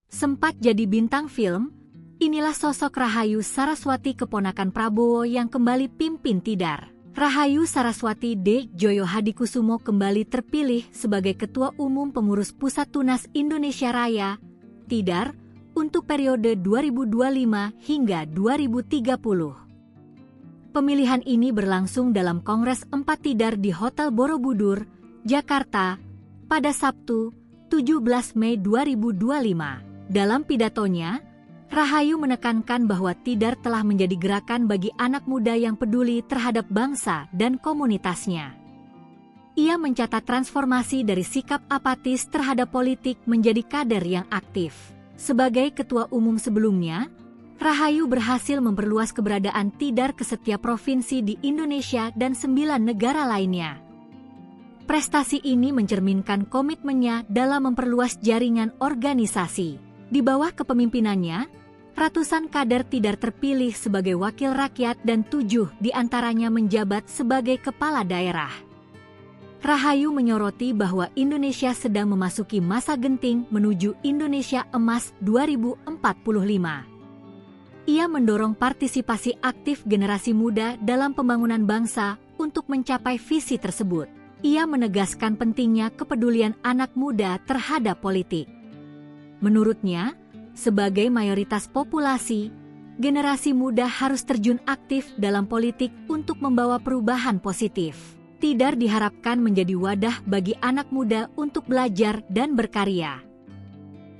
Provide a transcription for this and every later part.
Sempat jadi bintang film, inilah sosok Rahayu Saraswati keponakan Prabowo yang kembali pimpin Tidar. Rahayu Saraswati D. Djoyo Hadikusumo kembali terpilih sebagai Ketua Umum Pengurus Pusat Tunas Indonesia Raya, Tidar, untuk periode 2025 hingga 2030. Pemilihan ini berlangsung dalam Kongres 4 Tidar di Hotel Borobudur, Jakarta, pada Sabtu, 17 Mei 2025. Dalam pidatonya, Rahayu menekankan bahwa Tidar telah menjadi gerakan bagi anak muda yang peduli terhadap bangsa dan komunitasnya. Ia mencatat transformasi dari sikap apatis terhadap politik menjadi kader yang aktif. Sebagai ketua umum sebelumnya, Rahayu berhasil memperluas keberadaan Tidar ke setiap provinsi di Indonesia dan 9 negara lainnya. Prestasi ini mencerminkan komitmennya dalam memperluas jaringan organisasi. Di bawah kepemimpinannya, ratusan kader Tidar terpilih sebagai wakil rakyat dan 7 diantaranya menjabat sebagai kepala daerah. Rahayu menyoroti bahwa Indonesia sedang memasuki masa genting menuju Indonesia Emas 2045. Ia mendorong partisipasi aktif generasi muda dalam pembangunan bangsa untuk mencapai visi tersebut. Ia menegaskan pentingnya kepedulian anak muda terhadap politik. Menurutnya, sebagai mayoritas populasi, generasi muda harus terjun aktif dalam politik untuk membawa perubahan positif. Tidar diharapkan menjadi wadah bagi anak muda untuk belajar dan berkarya.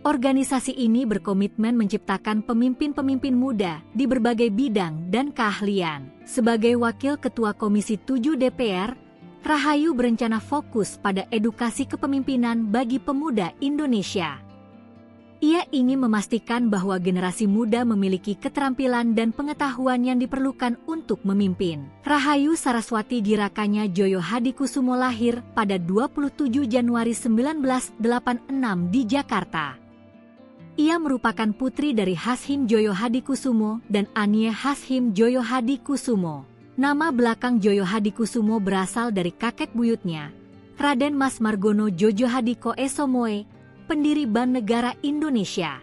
Organisasi ini berkomitmen menciptakan pemimpin-pemimpin muda di berbagai bidang dan keahlian. Sebagai Wakil Ketua Komisi 7 DPR, Rahayu berencana fokus pada edukasi kepemimpinan bagi pemuda Indonesia. Ia ingin memastikan bahwa generasi muda memiliki keterampilan dan pengetahuan yang diperlukan untuk memimpin. Rahayu Saraswati Girakanya Djoyo Hadikusumo lahir pada 27 Januari 1986 di Jakarta. Ia merupakan putri dari Hashim Djoyo Hadikusumo dan Anie Hashim Djoyo Hadikusumo. Nama belakang Djoyo Hadikusumo berasal dari kakek buyutnya, Raden Mas Margono Djojo Hadikusumo, pendiri Bank Negara Indonesia.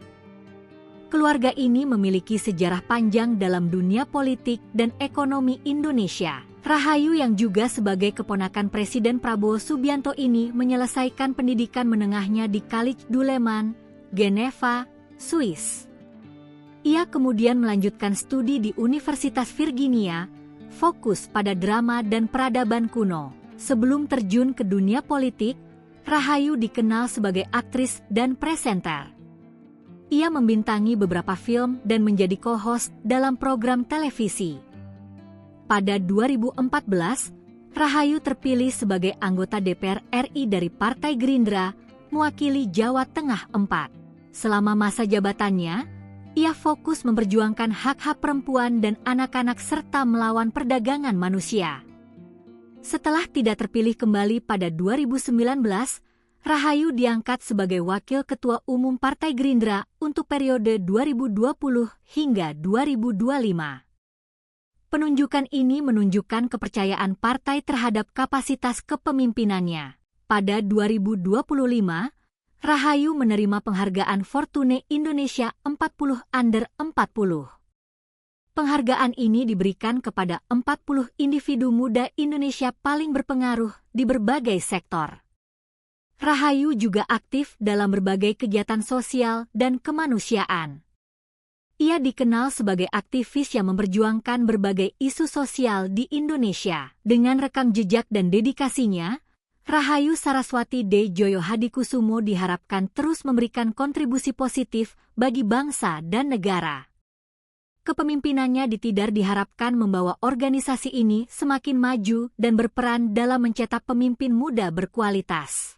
Keluarga ini memiliki sejarah panjang dalam dunia politik dan ekonomi Indonesia. Rahayu yang juga sebagai keponakan Presiden Prabowo Subianto ini menyelesaikan pendidikan menengahnya di College du Leman, Geneva, Swiss. Ia kemudian melanjutkan studi di Universitas Virginia, fokus pada drama dan peradaban kuno. Sebelum terjun ke dunia politik, Rahayu dikenal sebagai aktris dan presenter. Ia membintangi beberapa film dan menjadi co-host dalam program televisi. Pada 2014, Rahayu terpilih sebagai anggota DPR RI dari Partai Gerindra, mewakili Jawa Tengah 4. Selama masa jabatannya, ia fokus memperjuangkan hak-hak perempuan dan anak-anak serta melawan perdagangan manusia. Setelah tidak terpilih kembali pada 2019, Rahayu diangkat sebagai Wakil Ketua Umum Partai Gerindra untuk periode 2020 hingga 2025. Penunjukan ini menunjukkan kepercayaan partai terhadap kapasitas kepemimpinannya. Pada 2025, Rahayu menerima penghargaan Fortune Indonesia 40 Under 40. Penghargaan ini diberikan kepada 40 individu muda Indonesia paling berpengaruh di berbagai sektor. Rahayu juga aktif dalam berbagai kegiatan sosial dan kemanusiaan. Ia dikenal sebagai aktivis yang memperjuangkan berbagai isu sosial di Indonesia. Dengan rekam jejak dan dedikasinya, Rahayu Saraswati D. Djoyo Hadikusumo diharapkan terus memberikan kontribusi positif bagi bangsa dan negara. Kepemimpinannya di Tidar diharapkan membawa organisasi ini semakin maju dan berperan dalam mencetak pemimpin muda berkualitas.